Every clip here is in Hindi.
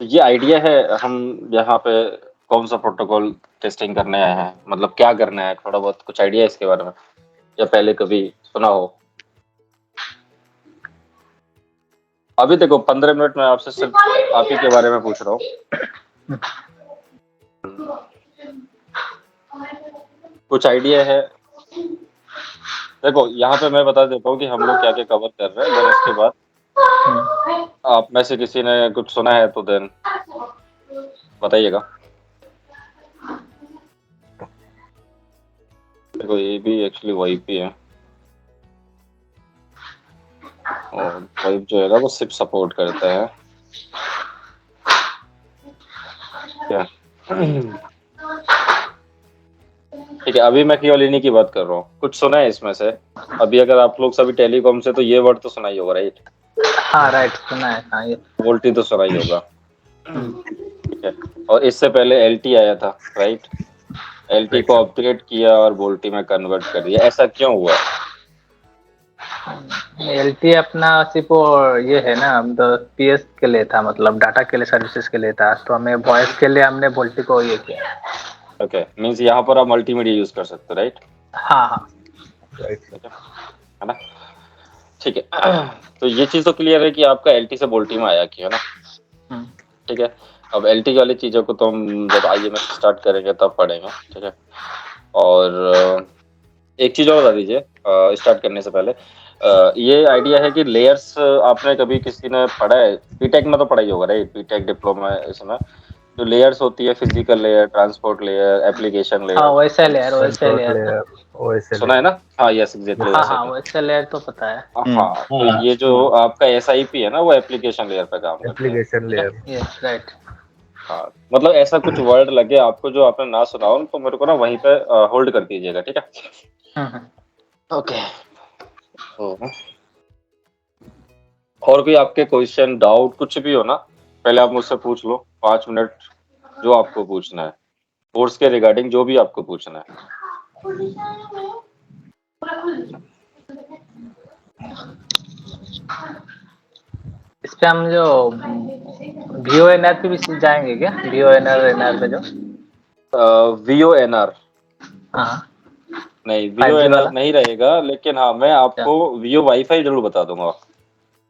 ये आइडिया है हम यहाँ पे कौन सा प्रोटोकॉल टेस्टिंग करने आए हैं, मतलब क्या करना है, थोड़ा बहुत कुछ आइडिया है इसके बारे में या पहले कभी सुना हो? अभी देखो 15 मिनट में आपसे सिर्फ आप ही के बारे में पूछ रहा हूँ। कुछ आइडिया है? देखो यहाँ पे मैं बता देता हूँ कि हम लोग क्या क्या कवर कर रहे हैं, देन उसके बाद आप में से किसी ने कुछ सुना है तो देन बताइएगा। देखो ये भी एक्चुअली वाइप ही है, और वाइप जो है ना वो सिर्फ सपोर्ट करता है क्या। ठीक है, अभी मैं केवल इन्हीं की बात कर रहा हूँ। कुछ सुना है इसमें से? अभी अगर आप लोग सभी टेलीकॉम से, तो ये वर्ड तो सुना ही होगा, राइट? हाँ राइट, सुना है। हाँ, ये वोल्टी तो सुना ही होगा। ठीक है, और इससे पहले एलटी आया था, राइट? एलटी को अपग्रेड किया और वोल्टी में कन्वर्ट कर दिया। ऐसा क्यों हुआ? एलटी अपना सिर्फ वो ये है ना, पीएस के लिए था, मतलब डाटा के लिए, सर्विसेज के लिए था। तो हमें वॉइस के लिए हमने वोल्टी को ये किया। ओके, मींस यहाँ पर आप मल्टीमीडिया यूज कर सकते हो, राइट? हाँ हाँ ठीक है ना? ठीक है, तो ये चीज तो क्लियर है कि आपका एलटी से वोल्टी में आया कि, है ना? ठीक है, अब एलटी वाली चीजों को तो हम जब आईएमएस स्टार्ट करेंगे तब पढ़ेंगे। ठीक है, और एक चीज और बता दीजिए स्टार्ट करने से पहले, ये आइडिया है कि लेयर्स आपने कभी किसी ने पढ़ा है? बीटेक में तो पढ़ा ही होगा, राइट? बीटेक डिप्लोमा इसमें जो लेयर्स होती है, physical layer, transport layer, application हाँ, लेयर, वैसा लेयर, वैसा लेयर सुना है ना? हाँ, यस एग्जैक्टली हाँ वैसे हाँ, ही। वैसा लेयर तो पता है। हाँ, तो ये जो आपका एसआईपी है ना, वो एप्लीकेशन लेयर पे काम करता है। Application layer. Yes right. हाँ, मतलब ऐसा कुछ वर्ड लगे आपको जो आपने ना सुना हो, तो मेरे को ना वहीं पे होल्ड कर दीजिएगा, ठीक है? ओके, और कोई आपके क्वेश्चन, डाउट कुछ भी हो ना, पहले आप मुझसे पूछ लो 5 मिनट, जो आपको पूछना है कोर्स के रिगार्डिंग, जो भी आपको पूछना है। इस पे हम जो VONR पे भी जाएंगे क्या? VONR पे जो VONR हाँ नहीं, 5G VONR वाला। नहीं रहेगा, लेकिन हाँ मैं आपको VO वाईफाई जरूर बता दूंगा।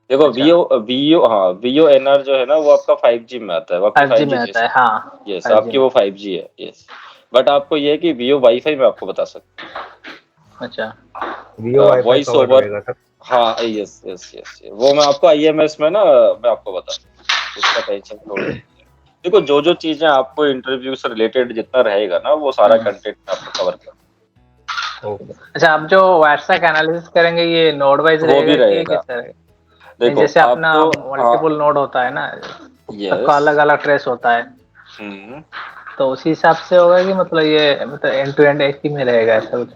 देखो VONR जो है ना, वो आपका 5G में आता है, वो आपकी 5G में 5G आता है। हाँ, यस, आपकी वो 5G है, यस। बट आपको ये है कि VO वाईफाई में आपको बता सकता अच्छा, वॉइस ओवर। हाँ, यस यस यस, वो मैं आपको आईएमएस में ना मैं आपको बता, उसका टेंशन छोड़िए। देखो जो जो चीजें आपको इंटरव्यू से रिलेटेड जितना रहेगा ना, वो सारा कंटेंट आपको कवर कर। अच्छा, आप जो व्हाट्सएप एनालिसिस करेंगे, ये नोड वाइज वो भी रहेगा कि रहेगा। कैसे रहेगा? देखो जैसे अपना आपको मल्टीपल नोड होता है ना, सबका अलग अलग ट्रेस होता है, तो उसी हिसाब से होगा कि मतलब ये मतलब एंड टू एंड एक ही में रहेगा ऐसा कुछ?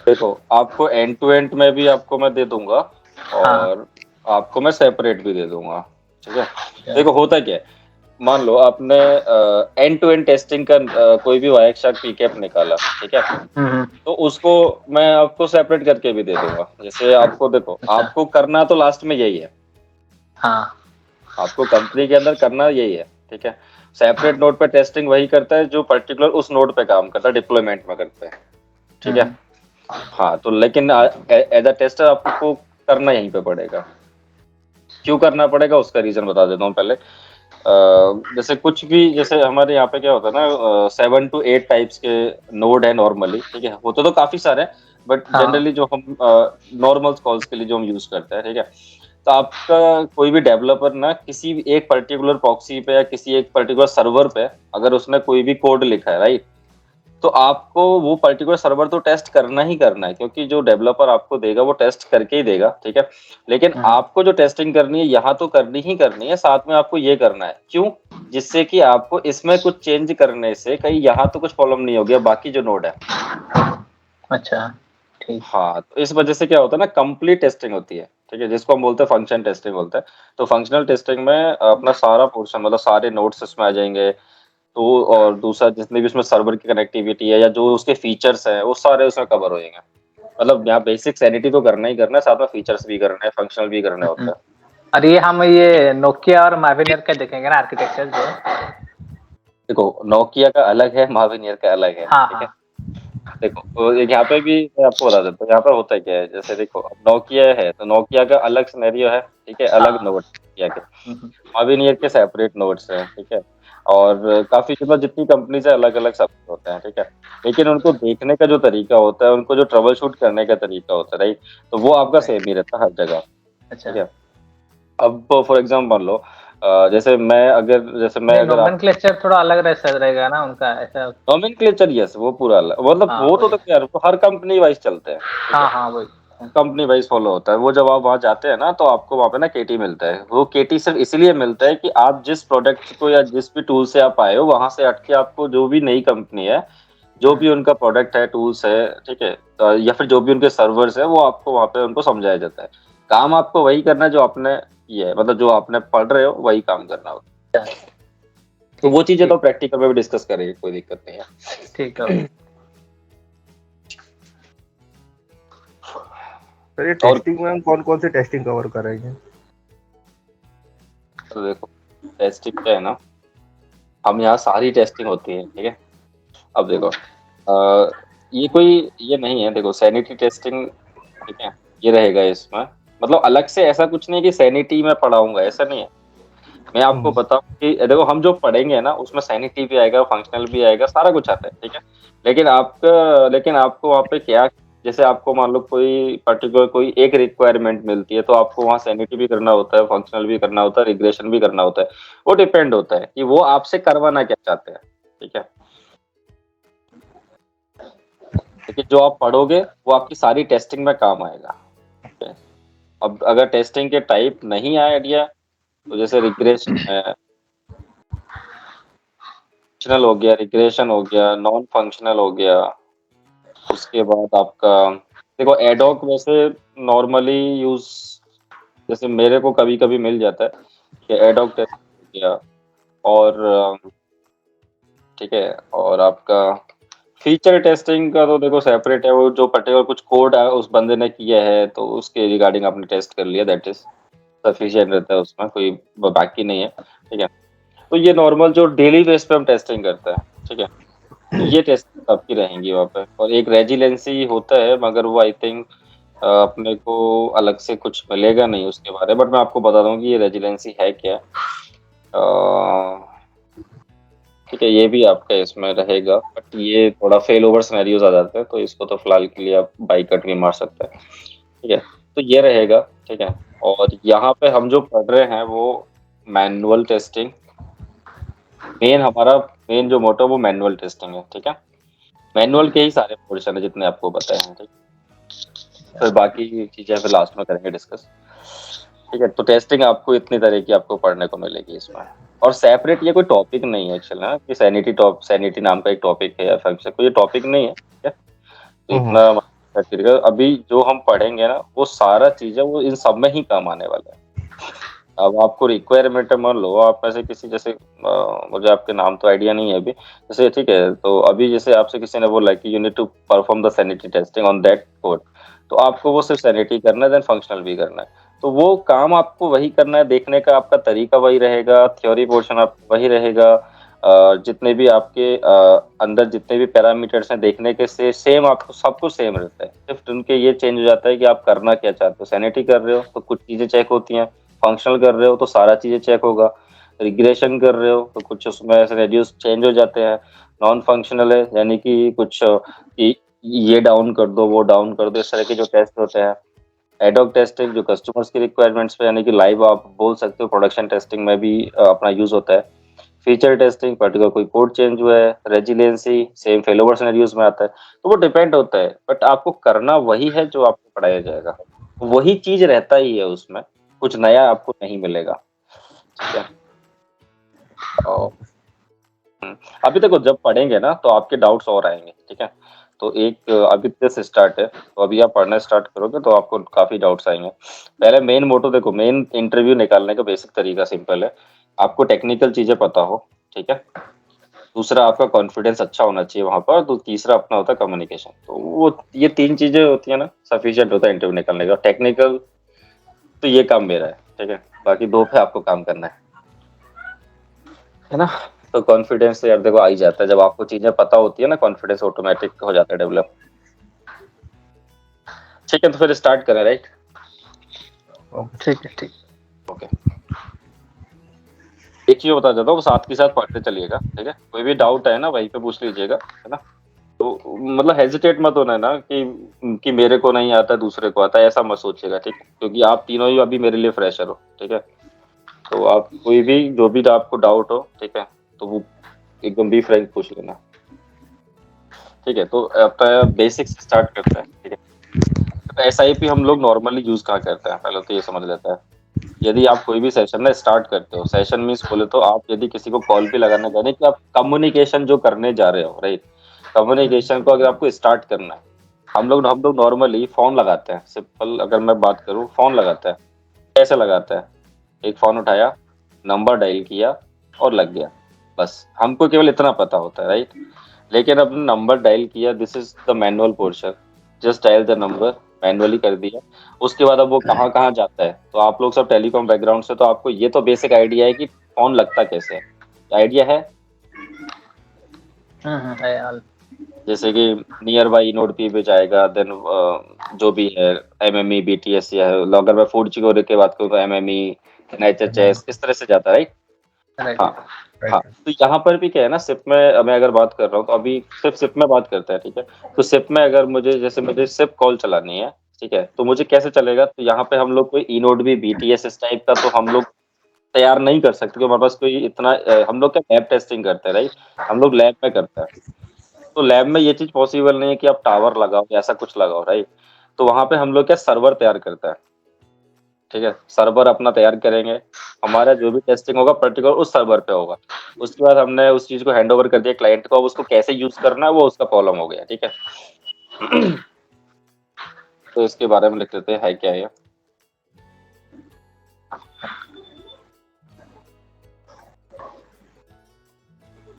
देखो आपको एंड टू एंड में भी आपको मैं दे दूंगा, और आपको मैं सेपरेट भी दे दूंगा। ठीक है, देखो होता क्या है, मान लो आपने एंड टू एंड टेस्टिंग का कोई भी वायरशार्क पीकैप निकाला, ठीक है, तो उसको मैं आपको सेपरेट करके भी दे दूंगा। जैसे आपको देखो, आपको करना तो लास्ट में यही है, हाँ, आपको कंपनी के अंदर करना यही है। ठीक है, सेपरेट नोड पे टेस्टिंग वही करता है जो पर्टिकुलर उस नोड पे काम करता है, डिप्लॉयमेंट में करते हैं। ठीक है, हाँ, तो लेकिन एज अ टेस्टर आपको करना यहीं पे पड़ेगा। क्यों करना पड़ेगा उसका रीजन बता देता हूँ पहले। जैसे कुछ भी, जैसे हमारे यहाँ पे क्या होता है ना, 7 to 8 टाइप्स के नोड है नॉर्मली। ठीक है, होते तो काफी सारे हैं, बट जनरली जो हम नॉर्मल कॉल्स के लिए जो हम यूज करते हैं, ठीक है, तो आपका कोई भी डेवलपर ना किसी भी एक पर्टिकुलर प्रॉक्सी पे या किसी एक पर्टिकुलर सर्वर पे अगर उसने कोई भी कोड लिखा है, राइट, तो आपको वो पर्टिकुलर सर्वर तो टेस्ट करना ही करना है, क्योंकि जो डेवलपर आपको देगा वो टेस्ट करके ही देगा। ठीक है, लेकिन आपको जो टेस्टिंग करनी है यहाँ तो करनी ही करनी है, साथ में आपको ये करना है। क्यों? जिससे कि आपको इसमें कुछ चेंज करने से कहीं यहाँ तो कुछ प्रॉब्लम नहीं हो गया बाकी जो नोड है। अच्छा ठीक। हाँ, तो इस वजह से क्या होता है ना, कंप्लीट टेस्टिंग होती है। ठीक है, जिसको हम बोलते हैं फंक्शन टेस्टिंग बोलते हैं। तो फंक्शनल टेस्टिंग में अपना सारा पोर्शन, मतलब सारे नोड्स इसमें आ जाएंगे। तो और दूसरा, जितने भी उसमें सर्वर की कनेक्टिविटी है या जो उसके फीचर्स है, वो सारे उसमें कवर हो जाएंगे। मतलब यहाँ बेसिक सैनिटी तो करना ही करना है, साथ में फीचर्स भी करना है, फंक्शनल भी करने होता है। और ये हम ये नोकिया और माविनियर का देखेंगे ना आर्किटेक्चर जो है। देखो नोकिया का अलग है, माविनियर का अलग है, हाँ ठीक है। हाँ देखो तो यहाँ पे भी मैं आपको बता देता हूँ यहाँ पे होता क्या है, जैसे देखो नोकिया है तो नोकिया का अलग सिनेरियो है, ठीक है, अलग हाँ। नोट नोकिया के। हम्म, माविनियर के सेपरेट नोट्स हैं, ठीक है। और काफी मतलब जितनी कंपनी से अलग अलग सब होते हैं, ठीक है। लेकिन उनको देखने का जो तरीका होता है, उनको जो ट्रबल शूट करने का तरीका होता है, राइट, तो वो आपका right, सेम ही रहता है हर जगह, अच्छा। ठीक है। अब फॉर एग्जाम्पल मान लो जैसे मैं नहीं, अगर आप नोमेनक्लेचर थोड़ा अलग रहेगा ना उनका ऐसा। नॉमेनक्लेचर, यस वो पूरा अलग, मतलब हाँ वो तो वही। देखो यार वो हर कंपनी वाइज चलते हैं, ठीक है। हाँ हाँ वही। कंपनी वाइज फॉलो होता है वो। जब आप वहां जाते हैं ना तो आपको वहां पे ना केटी मिलता है। वो केटी सिर्फ इसलिए मिलता है कि आप जिस प्रोडक्ट को या जिस भी टूल से आप आए हो वहां से हट के आपको जो भी नई कंपनी है, जो हम्म, भी उनका प्रोडक्ट है, टूल्स है, ठीक है, या फिर जो भी उनके सर्वर्स है, वो आपको वहां पे उनको समझाया जाता है। काम आपको वही करना है जो आपने किया है, मतलब जो आपने पढ़ रहे हो वही काम करना होता है। तो ठीक वो चीजें तो ठीक। प्रैक्टिकल में भी डिस्कस करेंगे, कोई दिक्कत नहीं ठीक है। है। सर ये और टेस्टिंग में हम कौन कौन से टेस्टिंग कवर करेंगे? तो देखो टेस्टिंग क्या है ना, हम यहाँ सारी टेस्टिंग होती है, ठीक है। अब देखो ये नहीं है, देखो सैनिटरी टेस्टिंग, ठीक है, ये रहेगा इसमें। मतलब अलग से ऐसा कुछ नहीं कि सैनिटी में पढ़ाऊंगा, ऐसा नहीं है। मैं आपको बताऊं कि देखो हम जो पढ़ेंगे ना उसमें सैनिटी भी आएगा, फंक्शनल भी आएगा, सारा कुछ आता है, ठीक है। लेकिन आपको वहाँ पे क्या, जैसे आपको मान लो कोई पर्टिकुलर कोई एक रिक्वायरमेंट मिलती है तो आपको वहाँ सैनिटी भी करना होता है, फंक्शनल भी करना होता है, रिग्रेशन भी करना होता है। वो डिपेंड होता है कि वो आपसे करवाना क्या चाहते हैं, ठीक है। लेकिन जो आप पढ़ोगे वो आपकी सारी टेस्टिंग में काम आएगा, ठीक है। अब अगर टेस्टिंग के टाइप नहीं आए आइडिया, तो जैसे रिग्रेशन है, फंक्शनल हो गया, रिग्रेशन हो गया, नॉन फंक्शनल हो गया। उसके बाद आपका देखो एडॉक वैसे नॉर्मली यूज, जैसे मेरे को कभी कभी मिल जाता है कि एडॉक टेस्ट हो गया, और ठीक है। और आपका फीचर टेस्टिंग का तो देखो सेपरेट है, वो जो पर्टिकुलर कुछ कोड है उस बंदे ने किया है तो उसके रिगार्डिंग आपने टेस्ट कर लिया, दैट इज सफिशिएंट रहता है, उसमें कोई बाकी नहीं है, ठीक है। तो ये नॉर्मल जो डेली बेस पे हम टेस्टिंग करते हैं, ठीक है, तो ये टेस्टिंग आपकी रहेंगी वहाँ पे। और एक रेजिलेंसी होता है, मगर वो आई थिंक अपने को अलग से कुछ मिलेगा नहीं उसके बारे में, बट मैं आपको बता दूं कि ये रेजिलेंसी है क्या। ठीक है, ये भी आपका इसमें रहेगा, बट ये थोड़ा फेल ओवर सिनेरियोज आ जाते हैं, तो इसको तो फिलहाल के लिए आप बाई कट भी मार सकते हैं, ठीक है। तो ये रहेगा, ठीक है। और यहाँ पे हम जो पढ़ रहे हैं वो मैनुअल टेस्टिंग, मेन जो मोटो वो मैनुअल टेस्टिंग है, ठीक है। मैनुअल के ही सारे पोर्शन है जितने आपको बताए हैं, ठीक। फिर बाकी चीजें फिर लास्ट में करेंगे डिस्कस, ठीक है। तो टेस्टिंग आपको इतनी तरह की आपको पढ़ने को मिलेगी इसमें। और सेपरेट ये कोई टॉपिक नहीं है एक्चुअली ना, कि सैनिटी नाम का एक टॉपिक है या फंक्शन, कोई टॉपिक नहीं है, ठीक है। तो इतना अभी जो हम पढ़ेंगे ना वो सारा चीजें वो इन सब में ही काम आने वाला है। अब आपको रिक्वायरमेंट मान लो आप में से किसी, जैसे मुझे आपके नाम तो आइडिया नहीं है अभी, जैसे ठीक है, तो अभी जैसे आपसे किसी ने बोला कि you need to perform the sanity testing on that code, तो आपको वो सिर्फ सैनिटी करना है, देन फंक्शनल भी करना है। तो वो काम आपको वही करना है, देखने का आपका तरीका वही रहेगा, थ्योरी पोर्शन आपका वही रहेगा। जितने भी आपके अंदर जितने भी पैरामीटर्स हैं देखने के से सेम, आपको सब कुछ सेम रहता है, सिर्फ उनके ये चेंज हो जाता है कि आप करना क्या चाहते हो। सैनिटी कर रहे हो तो कुछ चीजें चेक होती हैं, फंक्शनल कर रहे हो तो सारा चीजें चेक होगा, रिग्रेशन कर रहे हो तो कुछ उसमें रेड्यूस चेंज हो जाते हैं, नॉन फंक्शनल है यानी कि कुछ ये डाउन कर दो वो डाउन कर दो, इस तरह के जो टेस्ट होते हैं। एडॉक टेस्टिंग जो कस्टमर्स की रिक्वायरमेंट्स पे यानी कि लाइव आप बोल सकते हो, प्रोडक्शन टेस्टिंग में भी अपना यूज होता है। फीचर टेस्टिंग पर्टिकुलर कोई कोड चेंज हुआ है, रेजिलियंसी सेम फेलोवर सिनेरियोज में आता है। तो वो डिपेंड होता है, बट आपको करना वही है जो आपको पढ़ाया जाएगा, वही चीज रहता ही है उसमें, कुछ नया आपको नहीं मिलेगा, ठीक है। और अभी देखो जब पढ़ेंगे ना तो आपके डाउट्स और आएंगे, ठीक है। तो एक अभी से स्टार्ट है, तो अभी आप पढ़ना स्टार्ट करोगे तो आपको काफी डाउट्स आएंगे। पहले मेन मोटो देखो, मेन इंटरव्यू निकालने का बेसिक तरीका सिंपल है, आपको टेक्निकल चीजें पता हो, ठीक है। दूसरा आपका कॉन्फिडेंस अच्छा होना चाहिए वहां पर, तो तीसरा अपना होता है कम्युनिकेशन। तो वो ये तीन चीजें होती है ना, सफिशिएंट होता है इंटरव्यू निकालने का। टेक्निकल तो ये काम मेरा है, ठीक है, बाकी 2 पे आपको काम करना है ना। तो कॉन्फिडेंस यार देखो आ ही जाता है जब आपको चीजें पता होती है ना, कॉन्फिडेंस ऑटोमेटिक हो जाता है डेवलप। ठीक है, तो फिर स्टार्ट करें, राइट? ठीक है, ठीक। ओके, एक चीज बता देता हूँ, साथ के साथ पढ़ते चलिएगा, ठीक है? कोई भी डाउट है ना वहीं पे पूछ लीजिएगा, है ना? तो मतलब हेजिटेट मत होना ना कि मेरे को नहीं आता दूसरे को आता है, ऐसा मत सोचिएगा, ठीक है? क्योंकि आप तीनों ही अभी मेरे लिए फ्रेशर हो, ठीक है? तो आप कोई भी जो भी आपको डाउट हो, ठीक है, तो वो एकदम बी फ्रैंक पूछ लेना, ठीक है? तो अपना बेसिक से स्टार्ट करते हैं, ठीक है? तो एसआईपी हम लोग नॉर्मली यूज कहाँ करते हैं, पहले तो ये समझ लेते हैं। यदि आप कोई भी सेशन ना स्टार्ट करते हो, सेशन मीन्स बोले तो आप यदि किसी को कॉल भी लगाना चाहते हैं कि आप कम्युनिकेशन जो करने जा रहे हो, राइट? कम्युनिकेशन को अगर आपको स्टार्ट करना है, हम लोग नॉर्मली फोन लगाते हैं। सिंपल अगर मैं बात करूं, फोन लगाते हैं। कैसे लगाते हैं? एक फोन उठाया, नंबर डायल किया और लग गया, बस। हमको केवल इतना पता होता है, राइट? लेकिन अब नंबर डायल किया, this is the manual portion, just dial the number, manually कर दिया। उसके बाद अब वो कहाँ कहाँ जाता है, तो आप लोग सब टेलीकॉम बैकग्राउंड से, तो आपको ये तो बेसिक आइडिया है कि फोन लगता कैसे है, आइडिया है? है यार। जैसे कि नियर बाई नोड पे जाएगा, देन जो भी है एमएमई बीटीएस, या अगर मैं फूड चिकोरे की बात करूँ तो एमएमई, एचएचएस, इस तरह से जाता है, राइट? हाँ हाँ। तो यहाँ पर भी क्या है ना, सिप में मैं अगर बात कर रहा हूँ तो अभी सिर्फ सिप में बात करते हैं, ठीक है? तो सिप में अगर मुझे सिप कॉल चलानी है, ठीक है, तो मुझे कैसे चलेगा? तो यहाँ पे हम लोग कोई ई नोड भी बीटीएस इस टाइप का तो हम लोग तैयार नहीं कर सकते, क्योंकि हमारे पास कोई इतना हम लोग क्या लैब टेस्टिंग करते हैं, राइट? हम लोग लैब में करते हैं। तो लैब में ये चीज पॉसिबल नहीं है कि आप टावर लगाओ या ऐसा कुछ लगाओ, राइट? तो वहां पे हम लोग क्या सर्वर तैयार करता है, ठीक है? सर्वर अपना तैयार करेंगे, हमारा जो भी टेस्टिंग होगा पर्टिकुलर उस सर्वर पे होगा। उसके बाद हमने उस चीज को हैंड ओवर कर दिया क्लाइंट को, अब उसको कैसे यूज करना है वो उसका प्रॉब्लम हो गया, ठीक है? तो इसके बारे में लिख लेते हैं, है क्या ये?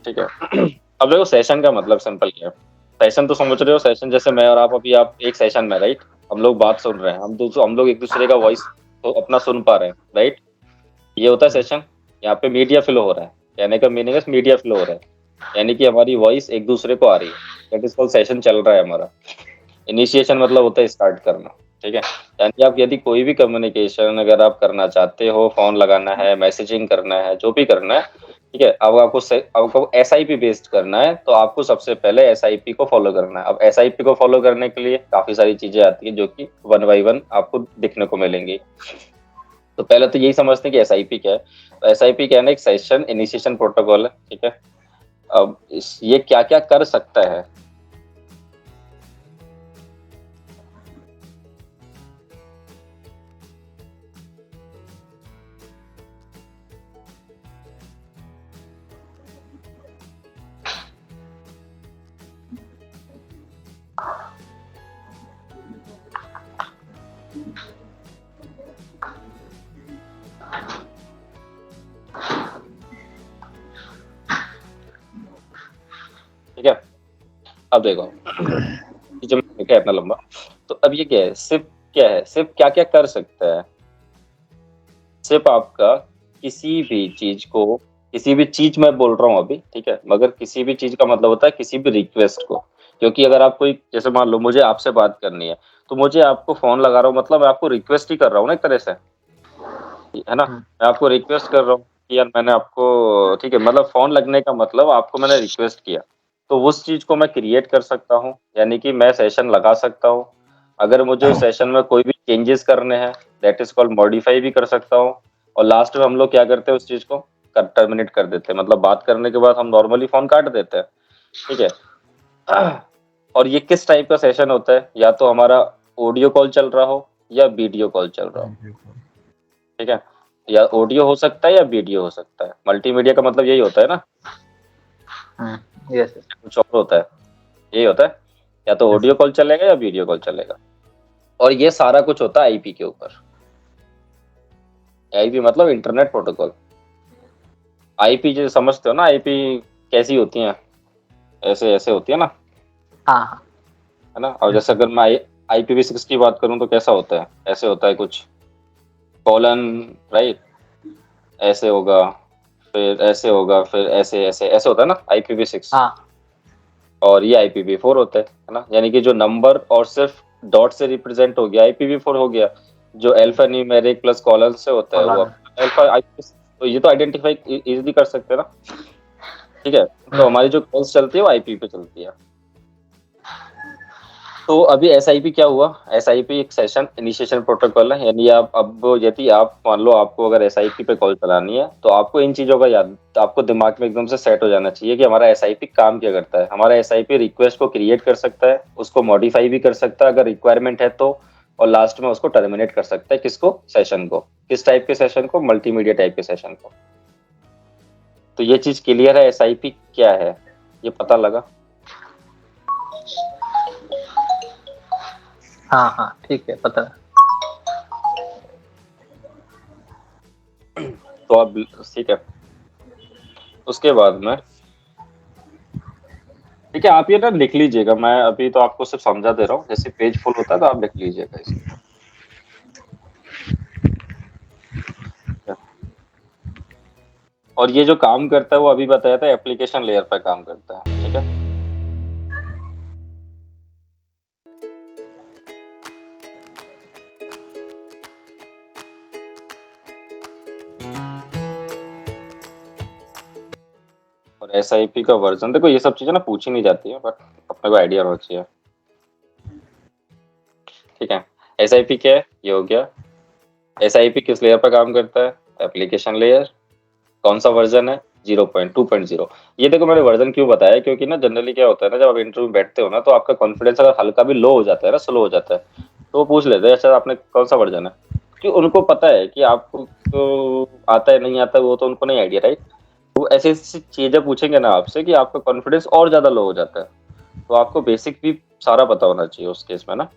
ठीक है। अब देखो, सेशन का मतलब सिंपल क्या है? सेशन तो समझ रहे हो, सेशन जैसे मैं और आप अभी आप एक सेशन में, राइट? हम लोग बात सुन रहे हैं, हम लोग एक दूसरे का वॉइस तो अपना सुन पा रहे हैं, राइट? ये होता है सेशन। यहाँ पे मीडिया फ्लो हो रहा है, कहने का मीनिंग है मीडिया फ्लो हो रहा है, यानी कि हमारी वॉइस एक दूसरे को आ रही है, दैट इज कॉल्ड सेशन चल रहा है हमारा। इनिशिएशन मतलब होता है स्टार्ट करना, ठीक है? यानी आप यदि कोई भी कम्युनिकेशन अगर आप करना चाहते हो, फोन लगाना है, मैसेजिंग करना है, जो भी करना है, ठीक है, अब आपको एसआईपी बेस्ड करना है, तो आपको सबसे पहले एसआईपी को फॉलो करना है। अब एसआईपी को फॉलो करने के लिए काफी सारी चीजें आती है जो कि 1 बाय 1 आपको दिखने को मिलेंगी। तो पहले तो यही समझते हैं कि एसआईपी क्या है। तो एसआईपी क्या है ना, एक सेशन इनिशिएशन प्रोटोकॉल है, ठीक है? अब ये क्या क्या कर सकता है? ठीक है, अब देखो, ये जो मैंने लिखा है इतना लंबा, तो अब ये क्या है? सिप क्या है? सिप क्या क्या कर सकता है? सिप आपका किसी भी चीज को, किसी भी चीज मैं बोल रहा हूँ अभी, ठीक है, मगर किसी भी चीज का मतलब होता है किसी भी रिक्वेस्ट को। क्योंकि अगर आप कोई, जैसे मान लो मुझे आपसे बात करनी है, तो मुझे आपको फोन लगा रहा हूँ, मतलब मैं आपको रिक्वेस्ट ही कर रहा हूँ ना एक तरह से, है ना? मैं आपको रिक्वेस्ट कर रहा हूँ कि यार मैंने आपको, ठीक है, मतलब फोन लगने का मतलब आपको मैंने रिक्वेस्ट किया। तो उस चीज को मैं क्रिएट कर सकता हूँ, यानी कि मैं सेशन लगा सकता हूँ। अगर मुझे उस सेशन में कोई भी चेंजेस करने हैं, दैट इज कॉल्ड मॉडिफाई भी कर सकता हूँ। और लास्ट में हम लोग क्या करते हैं, उस चीज को टर्मिनेट कर देते हैं, मतलब बात करने के बाद हम नॉर्मली फोन काट देते हैं, ठीक है? और ये किस टाइप का सेशन होता है? या तो हमारा ऑडियो कॉल चल रहा हो या वीडियो कॉल चल रहा हो, ठीक है? या ऑडियो हो सकता है या वीडियो हो सकता है। मल्टीमीडिया का मतलब यही होता है ना, यस। कुछ और होता है? यही होता है, या तो ऑडियो कॉल चलेगा या वीडियो कॉल चलेगा। और ये सारा कुछ होता है आईपी के ऊपर। आईपी मतलब इंटरनेट प्रोटोकॉल। आईपी जो समझते हो ना, आईपी कैसी होती है? ऐसे ऐसे होती है ना, हाँ, है ना? और जैसे अगर मैं IPv6 की बात करूं तो कैसा होता है? ऐसे होता है कुछ, कॉलन, राइट? ऐसे होगा, फिर ऐसे होगा, फिर ऐसे ऐसे ऐसे होता है ना IPv6, हाँ और ये IPv4 होता है ना। यानी कि जो नंबर और सिर्फ डॉट से रिप्रेजेंट हो गया IPv4 हो गया, जो अल्फा न्यूमेरिक प्लस कॉलन से होता है वो कॉलन। Alpha IPv6। तो ये तो आइडेंटिफाई इजीली कर सकते हैं ना, ठीक है। तो हमारी जो कॉल्स चलती है वो आईपी पे चलती है। तो अभी SIP क्या हुआ, SIP एक सेशन इनिशिएशन प्रोटोकॉल है। यानी आप अब यदि आप मान लो आपको अगर SIP पे कॉल चलानी है, तो आपको इन चीजों का याद, आपको दिमाग में एकदम से सेट हो जाना चाहिए कि हमारा SIP काम क्या करता है। हमारा SIP रिक्वेस्ट को क्रिएट कर सकता है, उसको मॉडिफाई भी कर सकता है अगर रिक्वायरमेंट है तो, और लास्ट में उसको टर्मिनेट कर सकता है। किसको? सेशन को। किस टाइप के सेशन को? मल्टीमीडिया टाइप के सेशन को। तो ये चीज क्लियर है SIP क्या है, ये पता लगा? हाँ हाँ ठीक है, पता है। तो अब ठीक है, उसके बाद में ठीक है, आप ये ना लिख लीजिएगा। मैं अभी तो आपको सिर्फ समझा दे रहा हूँ, जैसे पेज फुल होता है तो आप लिख लीजिएगा इसको। और ये जो काम करता है वो अभी बताया था एप्लीकेशन लेयर पर काम करता है, ठीक है। और SIP का वर्जन, देखो ये सब चीजें ना पूछी नहीं जाती है, बट अपने को आइडिया होना चाहिए, ठीक है। SIP क्या है, ये हो गया। SIP किस लेयर पर काम करता है? Application layer. कौन सा वर्जन है? 0.2.0। ये देखो मैंने वर्जन क्यों बताया, क्योंकि ना जनरली क्या होता है ना, जब आप इंटरव्यू में बैठते हो ना, तो आपका कॉन्फिडेंस अगर हल्का भी लो हो जाता है ना, स्लो हो जाता है, तो वो पूछ लेते हैं अच्छा आपने कौन सा वर्जन है, क्योंकि उनको पता है कि आपको तो आता है नहीं आता, वो तो उनको नहीं आइडिया, राइट। वो ऐसी ऐसी चीजें पूछेंगे ना आपसे कि आपका कॉन्फिडेंस और ज्यादा लो हो जाता है। तो आपको बेसिक भी सारा पता होना चाहिए उस केस में ना।